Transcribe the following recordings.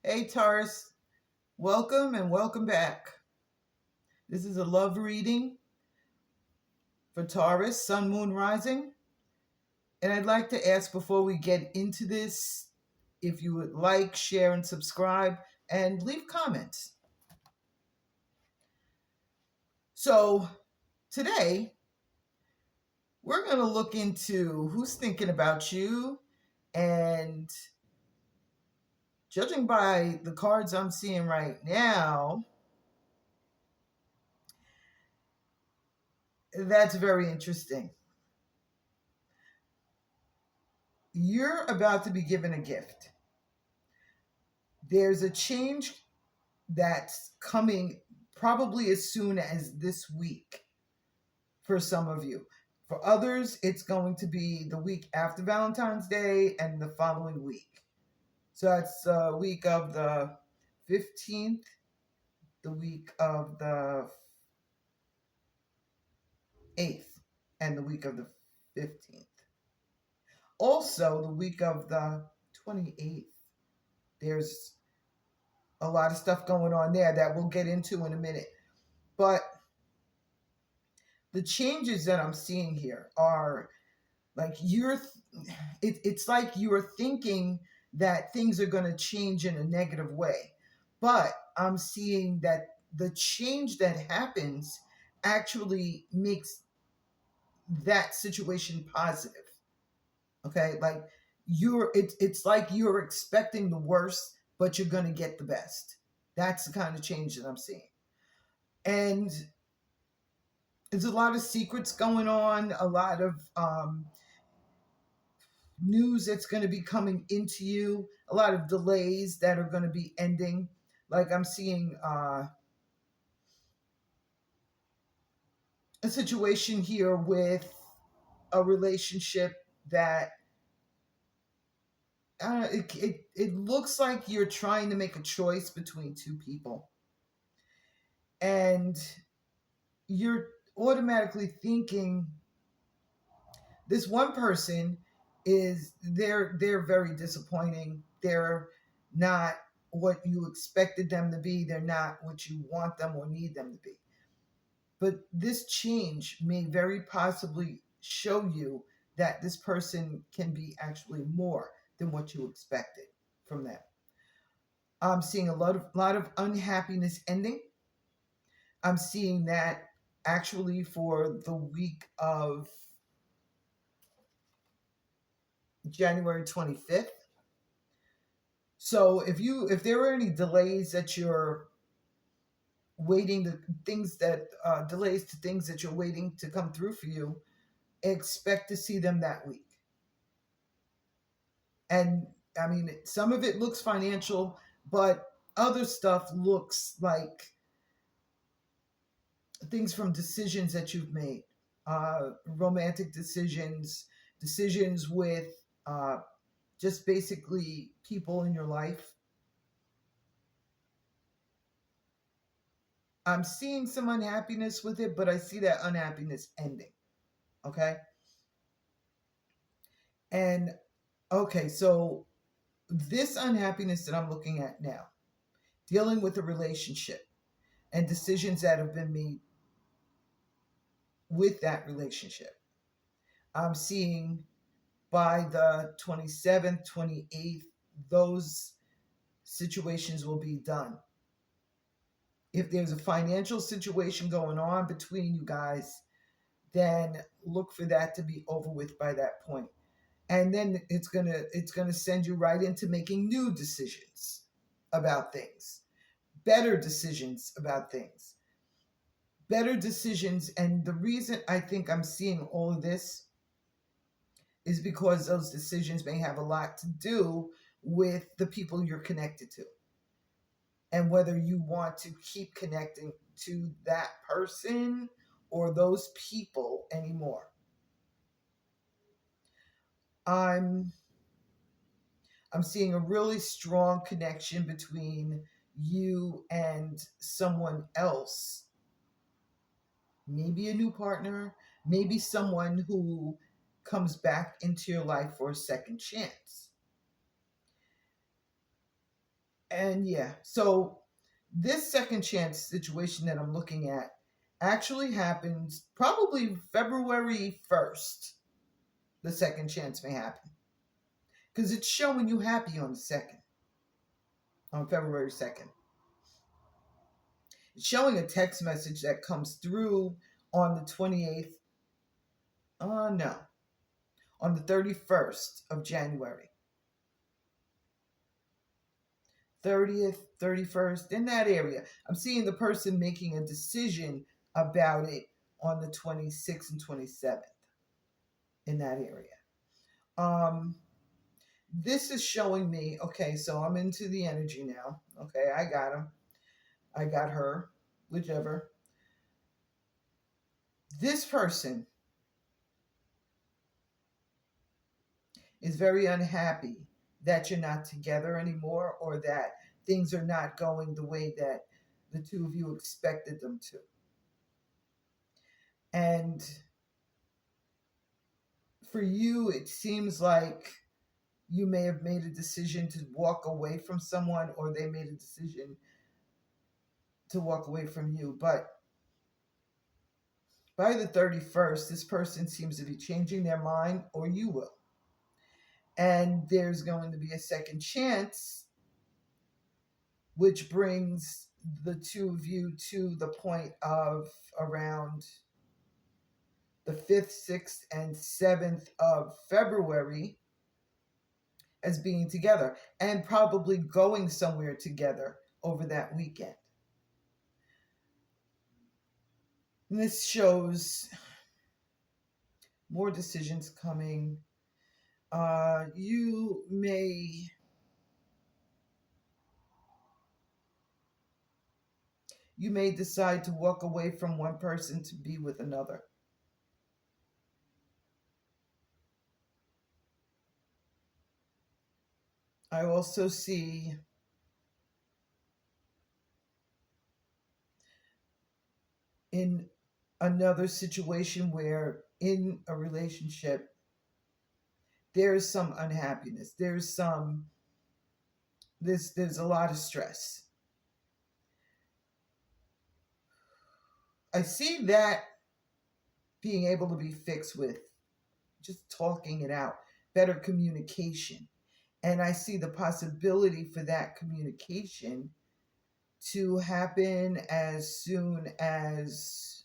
Hey Taurus, welcome and welcome back. This is a love reading for Taurus, Sun, Moon, Rising. And I'd like to ask before we get into this if you would like, share, and subscribe, and leave comments. So today, we're going to look into who's thinking about you. And judging by the cards I'm seeing right now, that's very interesting. You're about to be given a gift. There's a change that's coming probably as soon as this week for some of you. For others, it's going to be the week after Valentine's Day and the following week. So that's the week of the 15th, the week of the 8th, and the week of the 15th. Also, the week of the 28th. There's a lot of stuff going on there that we'll get into in a minute. But the changes that I'm seeing here are like it's like you're thinking that things are going to change in a negative way. But I'm seeing that the change that happens actually makes that situation positive. Okay? Like it's like you're expecting the worst, but you're going to get the best. That's the kind of change that I'm seeing. And there's a lot of secrets going on, a lot of news that's going to be coming into you, a lot of delays that are going to be ending. Like I'm seeing a situation here with a relationship that it looks like you're trying to make a choice between two people, and you're automatically thinking this one person is they're very disappointing. They're not what you expected them to be. They're not what you want them or need them to be. But this change may very possibly show you that this person can be actually more than what you expected from them. I'm seeing a lot of unhappiness ending. I'm seeing that actually for the week of January 25th. So if there are any delays that you're waiting to things that delays to things that you're waiting to come through for you, expect to see them that week. And I mean, some of it looks financial, but other stuff looks like things from decisions that you've made, romantic decisions, decisions with just basically people in your life. I'm seeing some unhappiness with it, but I see that unhappiness ending. Okay. And okay, so this unhappiness that I'm looking at now, dealing with a relationship and decisions that have been made with that relationship, I'm seeing by the 27th, 28th, those situations will be done. If there's a financial situation going on between you guys, then look for that to be over with by that point. And then it's gonna send you right into making new decisions about things, better decisions about things, better decisions. And the reason I think I'm seeing all of this is because those decisions may have a lot to do with the people you're connected to and whether you want to keep connecting to that person or those people anymore. I'm I'm seeing a really strong connection between you and someone else. Maybe a new partner, maybe someone who comes back into your life for a second chance. And yeah, so this second chance situation that I'm looking at actually happens probably February 1st. The second chance may happen because it's showing you happy on the 2nd, on February 2nd. It's showing a text message that comes through on the 28th. No, on the 31st of January. 30th, 31st, in that area. I'm seeing the person making a decision about it on the 26th and 27th in that area. This is showing me, okay, so I'm into the energy now. Okay, I got him. I got her, whichever. This person is very unhappy that you're not together anymore or that things are not going the way that the two of you expected them to. And for you, it seems like you may have made a decision to walk away from someone or they made a decision to walk away from you. But by the 31st, this person seems to be changing their mind, or you will. And there's going to be a second chance, which brings the two of you to the point of around the 5th, 6th, and 7th of February as being together and probably going somewhere together over that weekend. And this shows more decisions coming. You may decide to walk away from one person to be with another. I also see in another situation where in a relationship there's some unhappiness, there's a lot of stress. I see that being able to be fixed with just talking it out, better communication. And I see the possibility for that communication to happen as soon as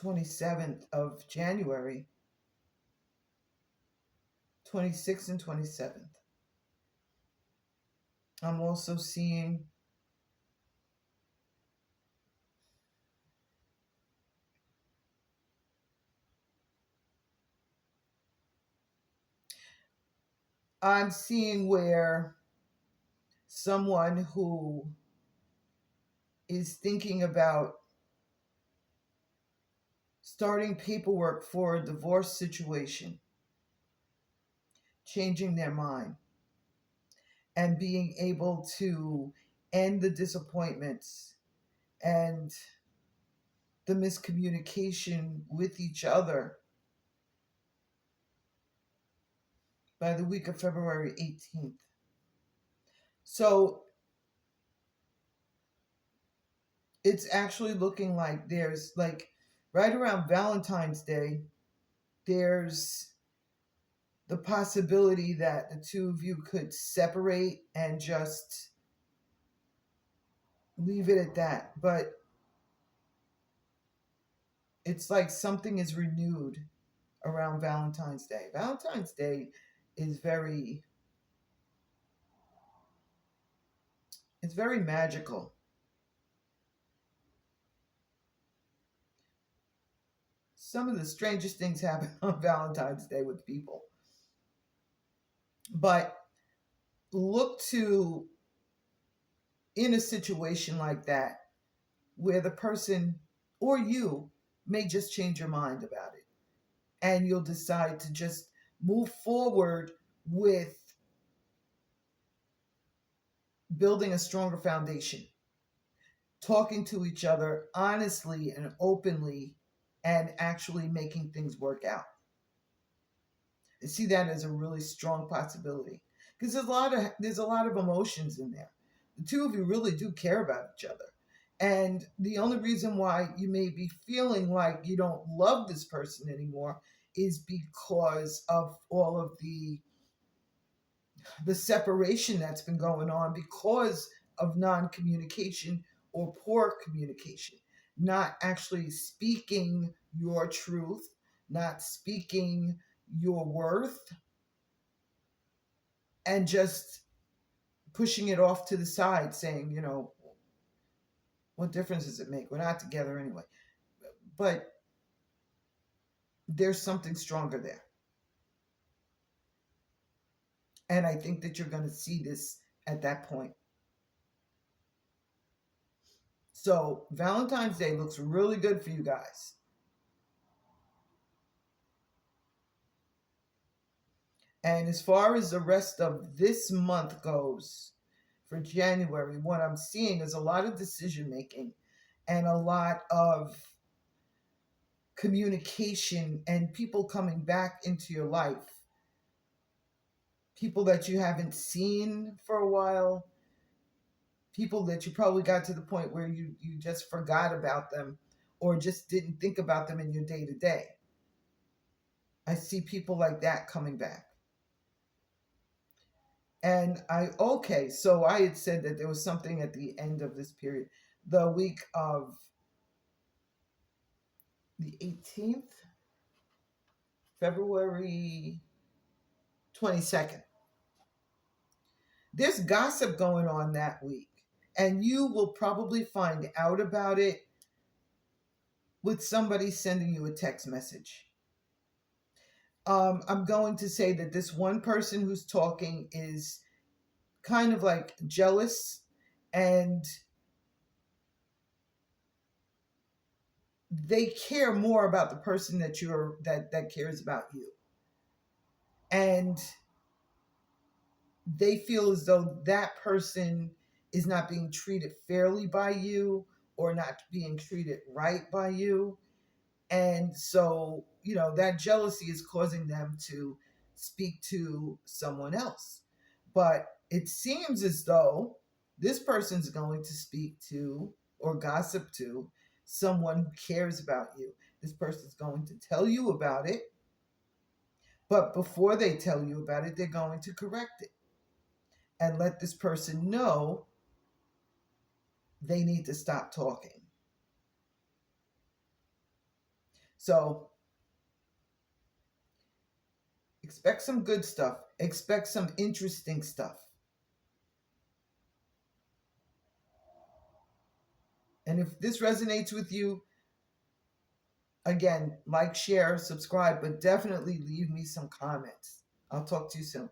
27th of January, 26th and 27th. I'm also seeing where someone who is thinking about starting paperwork for a divorce situation, changing their mind and being able to end the disappointments and the miscommunication with each other by the week of February 18th. So it's actually looking like there's like right around Valentine's Day, there's the possibility that the two of you could separate and just leave it at that. But it's like something is renewed around Valentine's Day. Valentine's Day is it's very magical. Some of the strangest things happen on Valentine's Day with people. But look to, in a situation like that, where the person or you may just change your mind about it. And you'll decide to just move forward with building a stronger foundation, talking to each other honestly and openly, and actually making things work out. I see that as a really strong possibility because there's a lot of emotions in there. The two of you really do care about each other. And the only reason why you may be feeling like you don't love this person anymore is because of all of the separation that's been going on because of non-communication or poor communication, not actually speaking your truth, not speaking your worth, and just pushing it off to the side, saying, what difference does it make? We're not together anyway. But there's something stronger there. And I think that you're going to see this at that point. So Valentine's Day looks really good for you guys. And as far as the rest of this month goes, for January, what I'm seeing is a lot of decision making and a lot of communication and people coming back into your life. People that you haven't seen for a while, people that you probably got to the point where you just forgot about them or just didn't think about them in your day to day. I see people like that coming back. And so I had said that there was something at the end of this period, the week of the 18th, February 22nd. There's gossip going on that week, and you will probably find out about it with somebody sending you a text message. I'm going to say that this one person who's talking is kind of like jealous, and they care more about the person that that cares about you. And they feel as though that person is not being treated fairly by you or not being treated right by you. And so, that jealousy is causing them to speak to someone else. But it seems as though this person's going to speak to or gossip to someone who cares about you. This person's going to tell you about it. But before they tell you about it, they're going to correct it and let this person know they need to stop talking. So expect some good stuff. Expect some interesting stuff. And if this resonates with you, again, like, share, subscribe, but definitely leave me some comments. I'll talk to you soon.